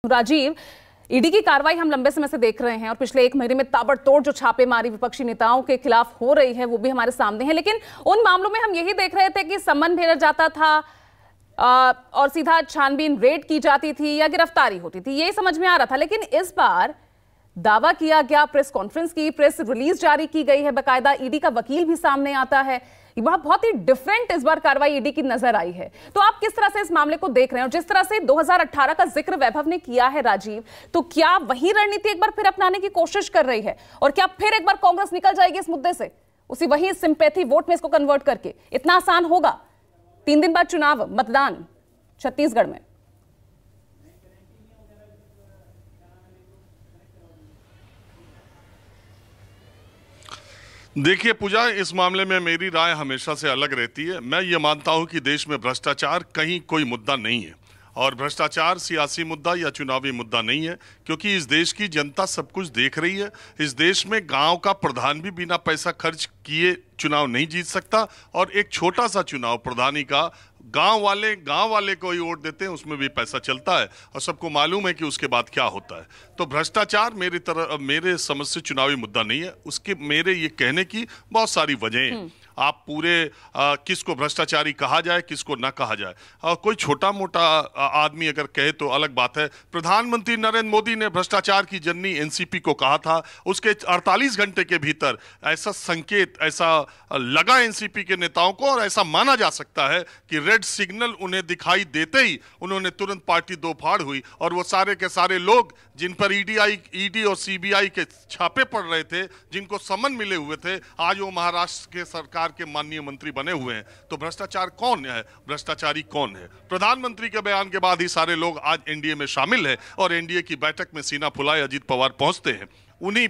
Rajiv, ED की कार्रवाई हम लंबे समय से देख रहे हैं और पिछले एक महीने में ताबड़तोड़ जो छापेमारी विपक्षी नेताओं के खिलाफ हो रही है वो भी हमारे सामने है। लेकिन उन मामलों में हम यही देख रहे थे कि सम्मन भेजा जाता था और सीधा छानबीन रेड की जाती थी या गिरफ्तारी होती थी, यही समझ में आ रहा था। लेकिन इस बार दावा किया गया, प्रेस कॉन्फ्रेंस की, प्रेस रिलीज जारी की गई है, बाकायदा ईडी का वकील भी सामने आता है। बहुत ही डिफरेंट इस बार कार्रवाई ईडी की नजर आई है। तो आप किस तरह से इस मामले को देख रहे हैं? और जिस तरह से 2018 का जिक्र वैभव ने किया है राजीव, तो क्या वही रणनीति एक बार फिर अपनाने की कोशिश कर रही है? और क्या फिर एक बार कांग्रेस निकल जाएगी इस मुद्दे से, उसी वही सिंपैथी वोट में इसको कन्वर्ट करके? इतना आसान होगा? 3 दिन बाद चुनाव, मतदान छत्तीसगढ़ में। देखिए पूजा, इस मामले में मेरी राय हमेशा से अलग रहती है। मैं ये मानता हूं कि देश में भ्रष्टाचार कहीं कोई मुद्दा नहीं है और भ्रष्टाचार सियासी मुद्दा या चुनावी मुद्दा नहीं है, क्योंकि इस देश की जनता सब कुछ देख रही है। इस देश में गांव का प्रधान भी बिना पैसा खर्च किए चुनाव नहीं जीत सकता और एक छोटा सा चुनाव प्रधानी का गांव वाले को ही वोट देते हैं, उसमें भी पैसा चलता है और सबको मालूम है कि उसके बाद क्या होता है। तो भ्रष्टाचार मेरे समझ से चुनावी मुद्दा नहीं है। उसके मेरे ये कहने की बहुत सारी वजहें हैं। आप पूरे किसको भ्रष्टाचारी कहा जाए, किसको ना कहा जाए। कोई छोटा मोटा आदमी अगर कहे तो अलग बात है। प्रधानमंत्री नरेंद्र मोदी ने भ्रष्टाचार की जननी एनसीपी को कहा था। उसके 48 घंटे के भीतर ऐसा संकेत, ऐसा लगा एनसीपी के नेताओं को और ऐसा माना जा सकता है कि रेड सिग्नल उन्हें दिखाई देते ही उन्होंने तुरंत पार्टी दो फाड़ हुई और वो सारे के सारे लोग जिन पर ईडी और सीबीआई के छापे पड़ रहे थे, जिनको समन मिले हुए थे, आज वो महाराष्ट्र के सरकार के माननीय मंत्री बने हुए हैं। तो भ्रष्टाचार कौन है? भ्रष्टाचारी कौन है? प्रधानमंत्री के बयान के बाद ही सारे लोग आज एनडीए में शामिल है और एनडीए की बैठक में सीना फुलाए अजीत पवार पहुंचते हैं। उन्हीं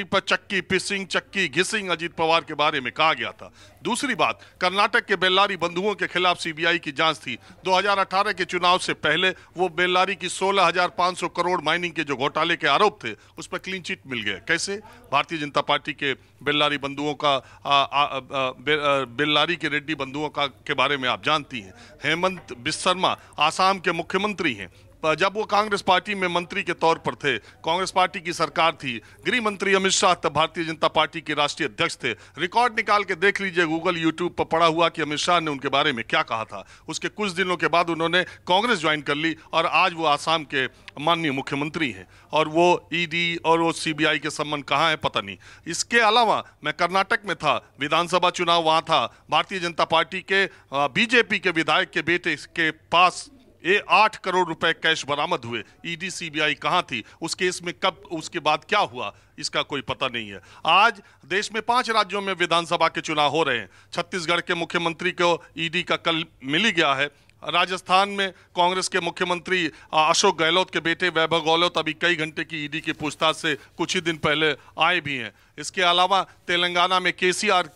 पर चक्की पिसिंग, चक्की घिसिंग अजीत पवार के बारे में कहा गया था। दूसरी बात, कर्नाटक के बेल्लारी बंधुओं के खिलाफ सीबीआई की जांच थी। 2018 के चुनाव से पहले वो बेल्लारी की 16,500 करोड़ माइनिंग के जो घोटाले के आरोप थे, उस पर क्लीन चिट मिल गया। कैसे? भारतीय जनता पार्टी के बेल्लारी बंधुओं का बेल्लारी के रेड्डी बंधुओं का के बारे में आप जानती हैं। हेमंत बिस्वा आसाम के मुख्यमंत्री हैं। जब वो कांग्रेस पार्टी में मंत्री के तौर पर थे, कांग्रेस पार्टी की सरकार थी, गृह मंत्री अमित शाह तब भारतीय जनता पार्टी के राष्ट्रीय अध्यक्ष थे। रिकॉर्ड निकाल के देख लीजिए, गूगल यूट्यूब पर पड़ा हुआ कि अमित शाह ने उनके बारे में क्या कहा था। उसके कुछ दिनों के बाद उन्होंने कांग्रेस ज्वाइन कर ली और आज वो आसाम के माननीय मुख्यमंत्री हैं। और वो ईडी और वो सीबीआई के संबंध कहाँ है पता नहीं। इसके अलावा मैं कर्नाटक में था, विधानसभा चुनाव वहां था। भारतीय जनता पार्टी के बीजेपी के विधायक के बेटे के पास 8 करोड़ रुपए कैश बरामद हुए। ईडी सीबीआई कहां थी? उस केस में कब, उसके बाद क्या हुआ, इसका कोई पता नहीं है। आज देश में 5 राज्यों में विधानसभा के चुनाव हो रहे हैं। छत्तीसगढ़ के मुख्यमंत्री को ईडी का कल मिल ही गया है। राजस्थान में कांग्रेस के मुख्यमंत्री अशोक गहलोत के बेटे वैभव गहलोत अभी कई घंटे की ईडी की पूछताछ से कुछ ही दिन पहले आए भी हैं। इसके अलावा तेलंगाना में केसीआर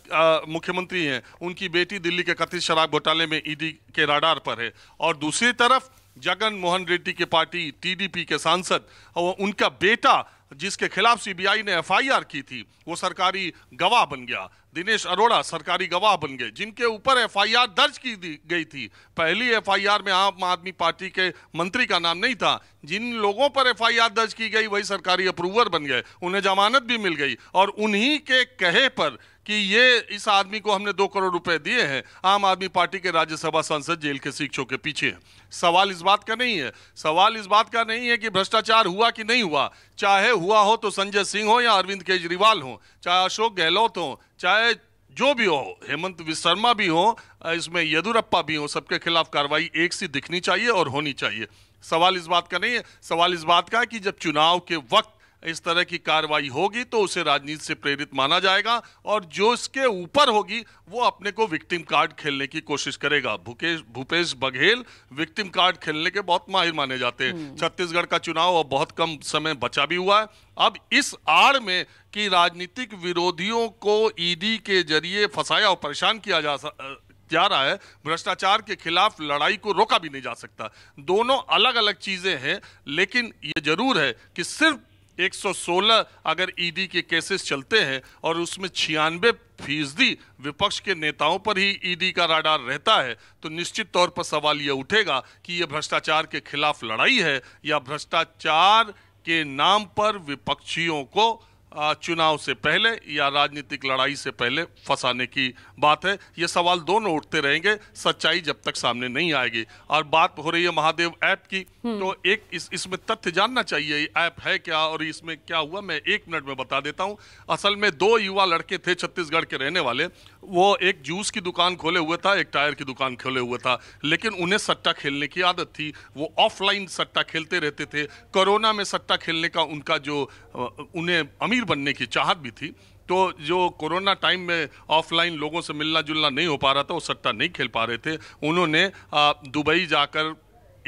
मुख्यमंत्री हैं, उनकी बेटी दिल्ली के कथित शराब घोटाले में ईडी के राडार पर है। और दूसरी तरफ जगन मोहन रेड्डी की पार्टी टीडीपी के सांसद और उनका बेटा, जिसके खिलाफ सीबीआई ने एफआईआर की थी, वो सरकारी गवाह बन गया। दिनेश अरोड़ा सरकारी गवाह बन गए, जिनके ऊपर एफआईआर दर्ज की गई थी। पहली एफआईआर में आम आदमी पार्टी के मंत्री का नाम नहीं था। जिन लोगों पर एफआईआर दर्ज की गई वही सरकारी अप्रूवर बन गए, उन्हें जमानत भी मिल गई। और उन्हीं के कहे पर कि ये इस आदमी को हमने 2 करोड़ रुपए दिए हैं, आम आदमी पार्टी के राज्यसभा सांसद जेल के शिक्षों के पीछे हैं। सवाल इस बात का नहीं है, सवाल इस बात का नहीं है कि भ्रष्टाचार हुआ कि नहीं हुआ। चाहे हुआ हो तो संजय सिंह हो या अरविंद केजरीवाल हो, चाहे अशोक गहलोत हो, चाहे जो भी हो, हेमंत बिस्वा भी हो, इसमें येदुरप्पा भी हो, सबके खिलाफ कार्रवाई एक सी दिखनी चाहिए और होनी चाहिए। सवाल इस बात का नहीं है। सवाल इस बात का है कि जब चुनाव के वक्त इस तरह की कार्रवाई होगी तो उसे राजनीति से प्रेरित माना जाएगा और जो इसके ऊपर होगी वो अपने को विक्टिम कार्ड खेलने की कोशिश करेगा। भूपेश बघेल विक्टिम कार्ड खेलने के बहुत माहिर माने जाते हैं। छत्तीसगढ़ का चुनाव अब बहुत कम समय बचा भी हुआ है। अब इस आड़ में कि राजनीतिक विरोधियों को ईडी के जरिए फंसाया और परेशान किया जा रहा है, भ्रष्टाचार के खिलाफ लड़ाई को रोका भी नहीं जा सकता। दोनों अलग अलग चीजें हैं, लेकिन ये जरूर है कि सिर्फ 116 अगर ईडी के केसेस चलते हैं और उसमें 96% विपक्ष के नेताओं पर ही ईडी का राडार रहता है, तो निश्चित तौर पर सवाल यह उठेगा कि यह भ्रष्टाचार के खिलाफ लड़ाई है या भ्रष्टाचार के नाम पर विपक्षियों को चुनाव से पहले या राजनीतिक लड़ाई से पहले फंसाने की बात है। ये सवाल दोनों उठते रहेंगे, सच्चाई जब तक सामने नहीं आएगी। और बात हो रही है महादेव ऐप की, तो एक इसमें तथ्य जानना चाहिए, ये ऐप है क्या और इसमें क्या हुआ, मैं 1 मिनट में बता देता हूं। असल में 2 युवा लड़के थे छत्तीसगढ़ के रहने वाले, वो एक जूस की दुकान खोले हुए था, एक टायर की दुकान खोले हुए था, लेकिन उन्हें सट्टा खेलने की आदत थी। वो ऑफलाइन सट्टा खेलते रहते थे। कोरोना में सट्टा खेलने का उनका जो उन्हें अमीर बनने की चाहत भी थी, तो जो कोरोना टाइम में ऑफलाइन लोगों से मिलना जुलना नहीं हो पा रहा था, वो सट्टा नहीं खेल पा रहे थे। उन्होंने दुबई जाकर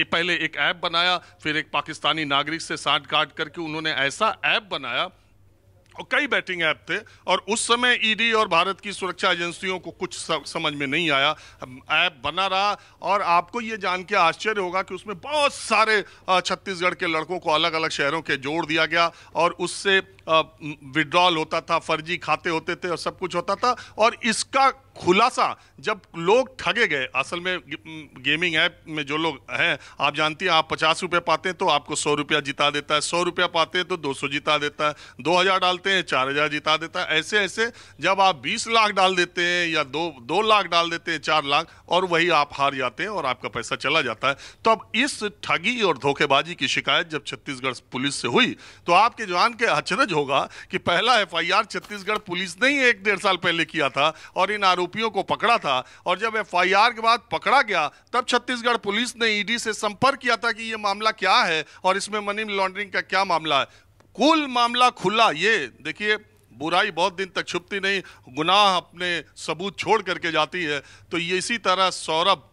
पहले एक ऐप बनाया, फिर एक पाकिस्तानी नागरिक से साठ गांठ करके उन्होंने ऐसा ऐप बनाया, और कई बैटिंग ऐप थे, और उस समय ईडी और भारत की सुरक्षा एजेंसियों को कुछ समझ में नहीं आया। ऐप बना रहा, और आपको ये जान के आश्चर्य होगा कि उसमें बहुत सारे छत्तीसगढ़ के लड़कों को अलग अलग शहरों के जोड़ दिया गया, और उससे विड्रॉल होता था, फर्जी खाते होते थे और सब कुछ होता था। और इसका खुलासा जब लोग ठगे गए, असल में गेमिंग ऐप में जो लोग हैं, आप जानती हैं, आप 50 रुपये पाते हैं तो आपको 100 रुपया जिता देता है, 100 रुपया पाते हैं तो 200 जिता देता है, 2000 डालते हैं 4000 जिता देता है। ऐसे ऐसे जब आप 20 लाख डाल देते हैं या 2 लाख डाल देते हैं, 4 लाख, और वही आप हार जाते हैं और आपका पैसा चला जाता है। तो अब इस ठगी और धोखेबाजी की शिकायत जब छत्तीसगढ़ पुलिस से हुई, तो आपके जान के अचरज होगा कि पहला एफआईआर छत्तीसगढ़ पुलिस ने ही 1-1.5 साल पहले किया था और इन आरोपियों को पकड़ा था। और जब एफआईआर के बाद पकड़ा गया, तब छत्तीसगढ़ पुलिस ने ईडी से संपर्क किया था कि यह मामला क्या है और इसमें मनी लॉन्ड्रिंग का क्या मामला है। कुल मामला खुला। ये देखिए, बुराई बहुत दिन तक छुपती नहीं, गुनाह अपने सबूत छोड़ करके जाती है। तो ये इसी तरह सौरभ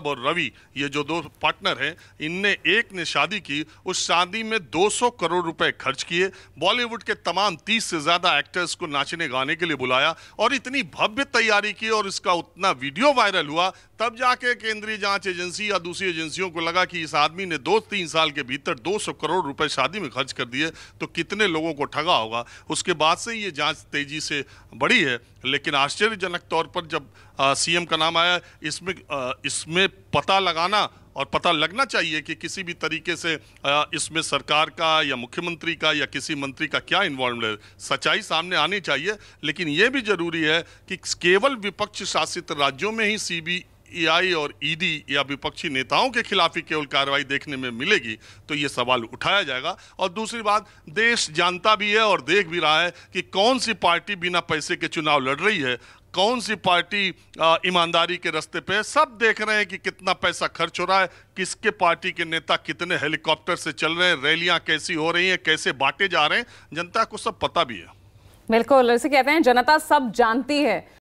और रवि, ये जो 2 पार्टनर हैं, इनने एक ने शादी की, उस शादी में 200 करोड़ रुपए खर्च किए, बॉलीवुड के तमाम 30 से ज्यादा एक्टर्स को नाचने गाने के लिए बुलाया, और इतनी भव्य तैयारी की और इसका उतना वीडियो वायरल हुआ। तब जाके केंद्रीय जांच एजेंसी या दूसरी एजेंसियों को लगा कि इस आदमी ने 2-3 साल के भीतर 200 करोड़ रुपए शादी में खर्च कर दिए, तो कितने लोगों को ठगा होगा। उसके बाद से ये जांच तेजी से बढ़ी है। लेकिन आश्चर्यजनक तौर पर जब सीएम का नाम आया, इसमें पता लगाना और पता लगना चाहिए कि किसी भी तरीके से इसमें सरकार का या मुख्यमंत्री का या किसी मंत्री का क्या इन्वॉल्वमेंट है, सच्चाई सामने आनी चाहिए। लेकिन यह भी जरूरी है कि केवल विपक्ष शासित राज्यों में ही सीबीआई और ईडी या विपक्षी नेताओं के खिलाफ ही केवल कार्रवाई देखने में मिलेगी, तो ये सवाल उठाया जाएगा। और दूसरी बात, देश जानता भी है और देख भी रहा है कि कौन सी पार्टी बिना पैसे के चुनाव लड़ रही है, कौन सी पार्टी ईमानदारी के रास्ते पे है। सब देख रहे हैं कि कितना पैसा खर्च हो रहा है, किसके पार्टी के नेता कितने हेलीकॉप्टर से चल रहे हैं, रैलियां कैसी हो रही हैं, कैसे बांटे जा रहे हैं, जनता को सब पता भी है। बिल्कुल, इसे कहते हैं जनता सब जानती है।